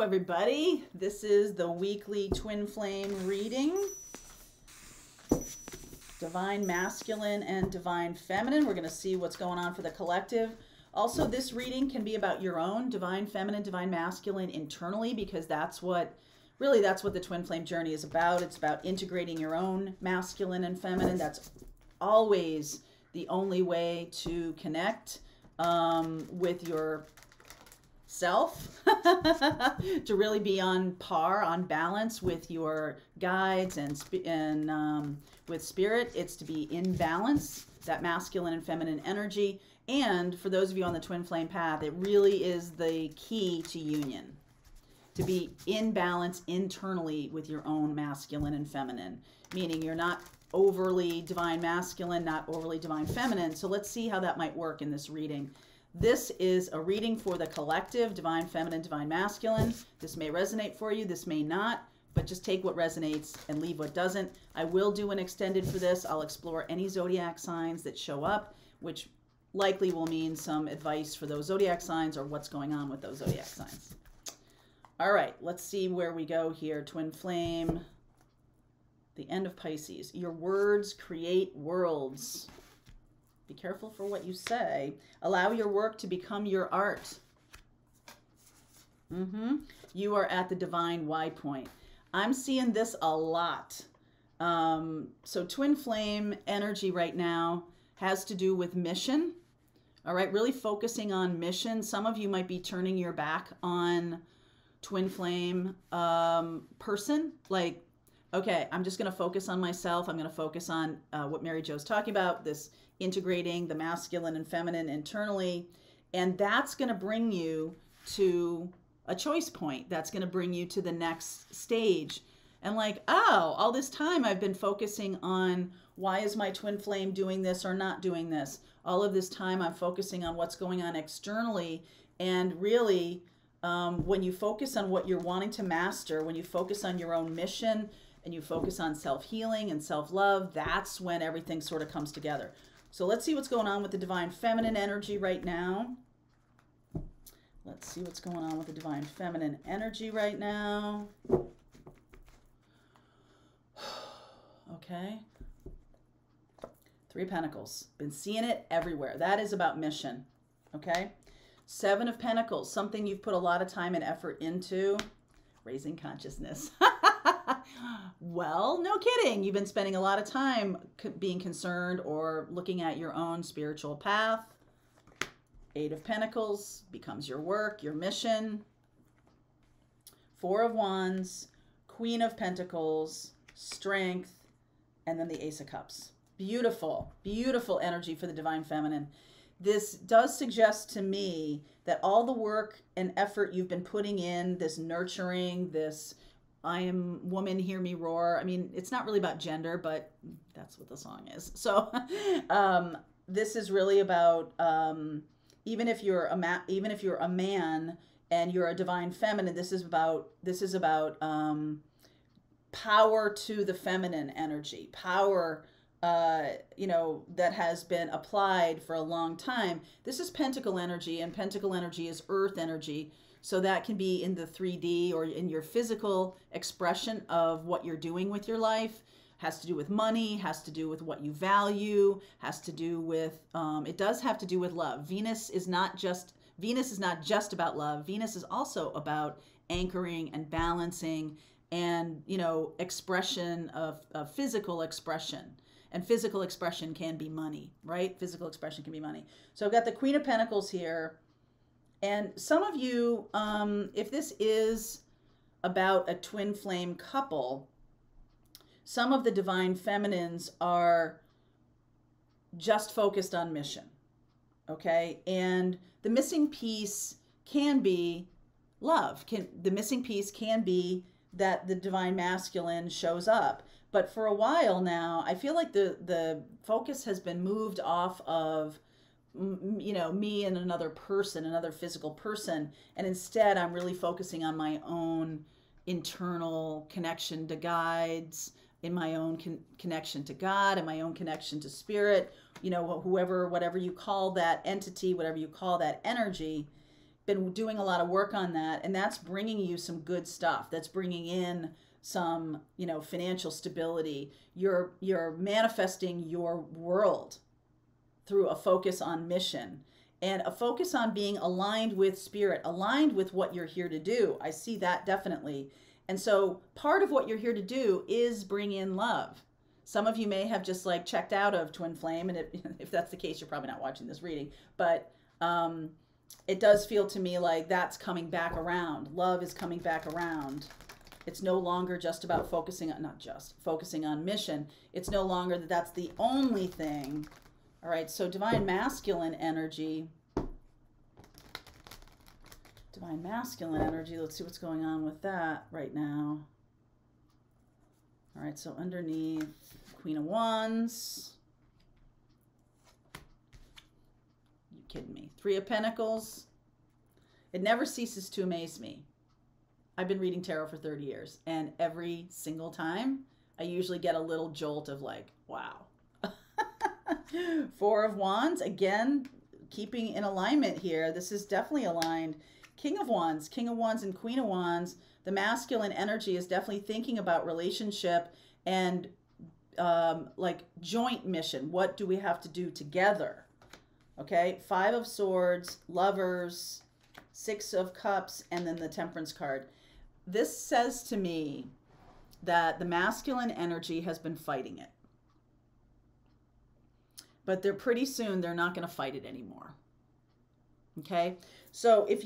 everybody. This is the weekly twin flame reading. Divine masculine and divine feminine. We're going to see what's going on for the collective. Also, this reading can be about your own divine feminine, divine masculine internally, because that's what the twin flame journey is about. It's about integrating your own masculine and feminine. That's always the only way to connect with your self, to really be on par, on balance with your guides and with spirit. It's to be in balance, that masculine and feminine energy. And for those of you on the twin flame path, it really is the key to union, to be in balance internally with your own masculine and feminine, meaning you're not overly divine masculine, not overly divine feminine. So let's see how that might work in this reading. This is a reading for the collective, divine feminine, divine masculine. This may resonate for you, this may not, but just take what resonates and leave what doesn't. I will do an extended for this. I'll explore any zodiac signs that show up, which likely will mean some advice for those zodiac signs or what's going on with those zodiac signs. All right, let's see where we go here. Twin flame, the end of Pisces. Your words create worlds. Be careful for what you say. Allow your work to become your art. You are at the divine Y point. I'm seeing this a lot. So twin flame energy right now has to do with mission. All right, really focusing on mission. Some of you might be turning your back on twin flame person. Like, okay, I'm just going to focus on myself. I'm going to focus on what Mary Jo's talking about, this integrating the masculine and feminine internally. And that's going to bring you to a choice point. That's going to bring you to the next stage. And like, oh, all this time I've been focusing on why is my twin flame doing this or not doing this? All of this time I'm focusing on what's going on externally. And really, when you focus on what you're wanting to master, when you focus on your own mission and you focus on self-healing and self-love, that's when everything sort of comes together. So let's see what's going on with the divine feminine energy right now. Let's see what's going on with the divine feminine energy right now. Okay. Three of Pentacles. Been seeing it everywhere. That is about mission. Okay. Seven of Pentacles. Something you've put a lot of time and effort into. Raising consciousness. Well, no kidding. You've been spending a lot of time being concerned or looking at your own spiritual path. Eight of Pentacles becomes your work, your mission. Four of Wands, Queen of Pentacles, Strength, and then the Ace of Cups. Beautiful, beautiful energy for the divine feminine. This does suggest to me that all the work and effort you've been putting in, this nurturing, this I am woman, hear me roar. I mean, it's not really about gender, but that's what the song is. So this is really about even if you're a man and you're a divine feminine, this is about power to the feminine energy, power that has been applied for a long time. This is pentacle energy, and pentacle energy is earth energy. So that can be in the 3D or in your physical expression of what you're doing with your life. Has to do with money, has to do with what you value, has to do with, it does have to do with love. Venus is not just about love. Venus is also about anchoring and balancing and, expression of physical expression. And physical expression can be money, right? Physical expression can be money. So I've got the Queen of Pentacles here. And some of you, if this is about a twin flame couple, some of the divine feminines are just focused on mission, okay? And the missing piece can be love. The missing piece can be that the divine masculine shows up. But for a while now, I feel like the focus has been moved off of me and another person, another physical person. And instead, I'm really focusing on my own internal connection to guides, in my own connection to God, and my own connection to spirit, whatever you call that entity, whatever you call that energy. been doing a lot of work on that, and that's bringing you some good stuff. That's bringing in some, you know, financial stability. You're manifesting your world through a focus on mission and a focus on being aligned with spirit, aligned with what you're here to do. I see that definitely. And so part of what you're here to do is bring in love. Some of you may have just like checked out of Twin Flame, and if that's the case, you're probably not watching this reading, but it does feel to me like that's coming back around. Love is coming back around. It's no longer just about focusing on, not just focusing on mission. It's no longer that that's the only thing. All right, so divine masculine energy. Divine masculine energy. Let's see what's going on with that right now. All right, so underneath, Queen of Wands. You kidding me? Three of Pentacles. It never ceases to amaze me. I've been reading tarot for 30 years, and every single time, I usually get a little jolt of like, wow. Four of Wands, again, keeping in alignment here. This is definitely aligned. King of Wands and Queen of Wands. The masculine energy is definitely thinking about relationship and like joint mission. What do we have to do together? Okay, Five of Swords, Lovers, Six of Cups, and then the Temperance card. This says to me that the masculine energy has been fighting it. But pretty soon they're not going to fight it anymore. Okay? So if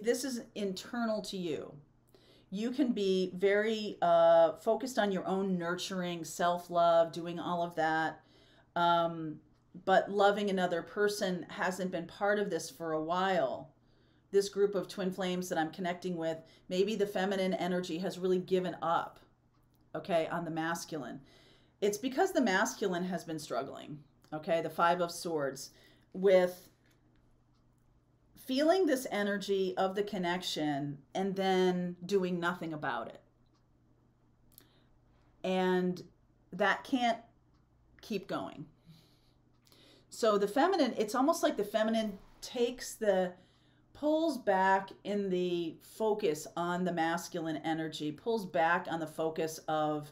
this is internal to you, you can be very focused on your own nurturing, self-love, doing all of that. But loving another person hasn't been part of this for a while. This group of twin flames that I'm connecting with, maybe the feminine energy has really given up, okay, on the masculine. It's because the masculine has been struggling, okay, the Five of Swords, with feeling this energy of the connection and then doing nothing about it. And that can't keep going. So the feminine, it's almost like the feminine pulls back in the focus on the masculine energy, pulls back on the focus of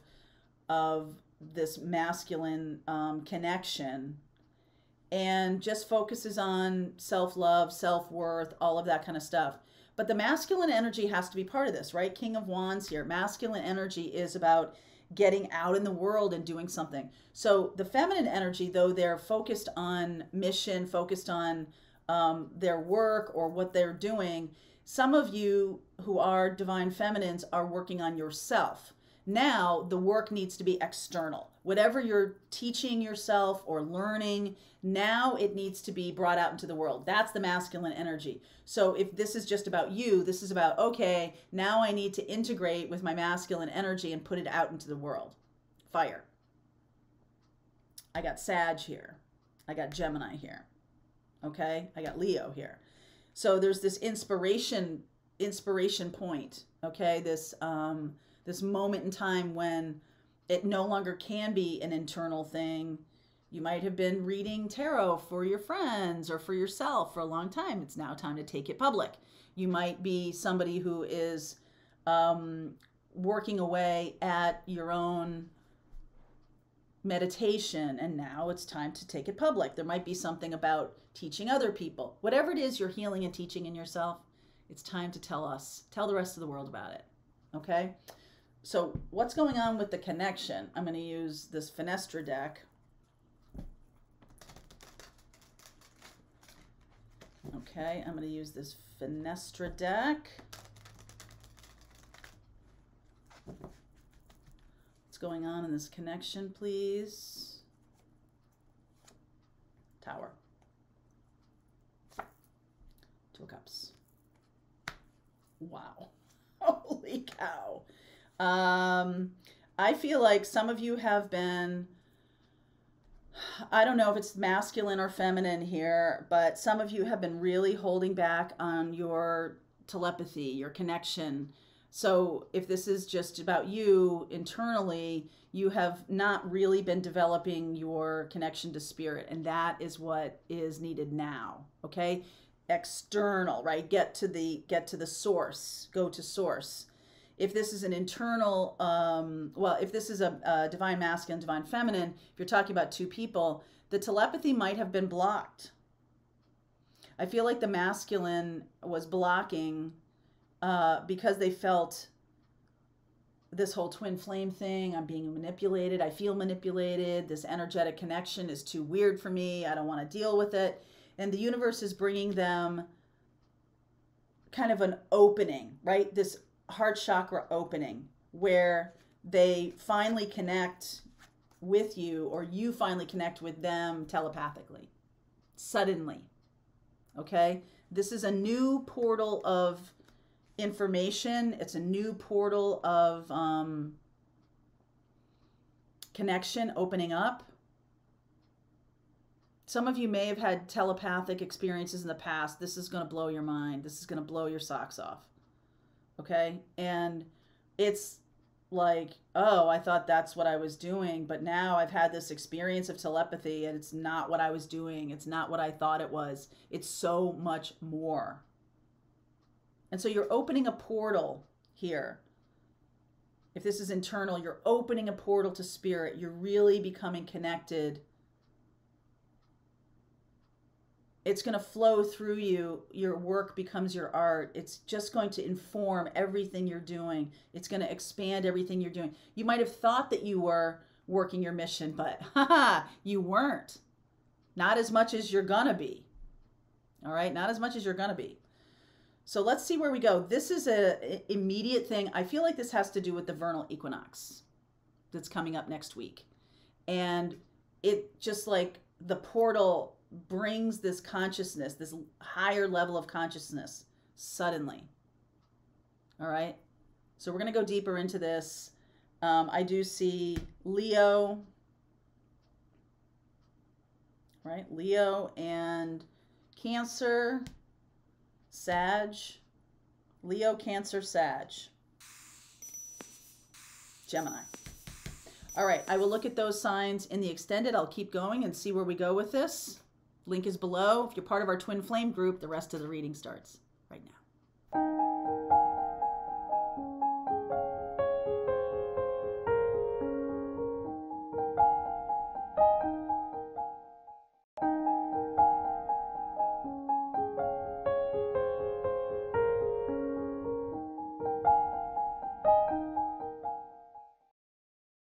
this masculine connection, and just focuses on self-love, self-worth, all of that kind of stuff. But the masculine energy has to be part of this, right? King of Wands here. Masculine energy is about getting out in the world and doing something. So the feminine energy, though they're focused on mission, focused on their work or what they're doing, some of you who are divine feminines are working on yourself. Now the work needs to be external. Whatever you're teaching yourself or learning, now it needs to be brought out into the world. That's the masculine energy. So if this is just about you, this is about, okay, now I need to integrate with my masculine energy and put it out into the world. Fire. I got Sag here. I got Gemini here. Okay, I got Leo here. So there's this inspiration point. Okay, this moment in time when it no longer can be an internal thing. You might have been reading tarot for your friends or for yourself for a long time. It's now time to take it public. You might be somebody who is working away at your own meditation, and now it's time to take it public. There might be something about teaching other people. Whatever it is you're healing and teaching in yourself, it's time to tell the rest of the world about it. Okay? So what's going on with the connection? I'm going to use this Fenestra deck. Okay, I'm going to use this Fenestra deck. What's going on in this connection, please? Tower. Two of Cups. Wow. Holy cow. I feel like some of you have been, I don't know if it's masculine or feminine here, but some of you have been really holding back on your telepathy, your connection. So if this is just about you internally, you have not really been developing your connection to spirit, and that is what is needed now, okay? external, right? Get to the source, go to source. If this is an internal, well, if this is a divine masculine, divine feminine, if you're talking about two people, the telepathy might have been blocked. I feel like the masculine was blocking because they felt this whole twin flame thing. I'm being manipulated. I feel manipulated. This energetic connection is too weird for me. I don't want to deal with it. And the universe is bringing them kind of an opening, right? This heart chakra opening where they finally connect with you, or you finally connect with them telepathically, suddenly. Okay? This is a new portal of information. It's a new portal of connection opening up. Some of you may have had telepathic experiences in the past. This is going to blow your mind. This is going to blow your socks off. Okay? And it's like, oh, I thought that's what I was doing, but now I've had this experience of telepathy and it's not what I was doing. It's not what I thought it was. It's so much more. And so you're opening a portal here. If this is internal, you're opening a portal to spirit. You're really becoming connected. It's going to flow through you. Your work becomes your art. It's just going to inform everything you're doing. It's going to expand everything you're doing. You might have thought that you were working your mission, but you weren't. Not as much as you're going to be. All right? Not as much as you're going to be. So let's see where we go. This is an immediate thing. I feel like this has to do with the Vernal Equinox that's coming up next week. And it just like the portal brings this consciousness, this higher level of consciousness suddenly. All right. So we're going to go deeper into this. I do see Leo, right? Leo and Cancer, Sag, Leo, Cancer, Sag, Gemini. All right, I will look at those signs in the extended. I'll keep going and see where we go with this. Link is below. If you're part of our Twin Flame group, the rest of the reading starts right now.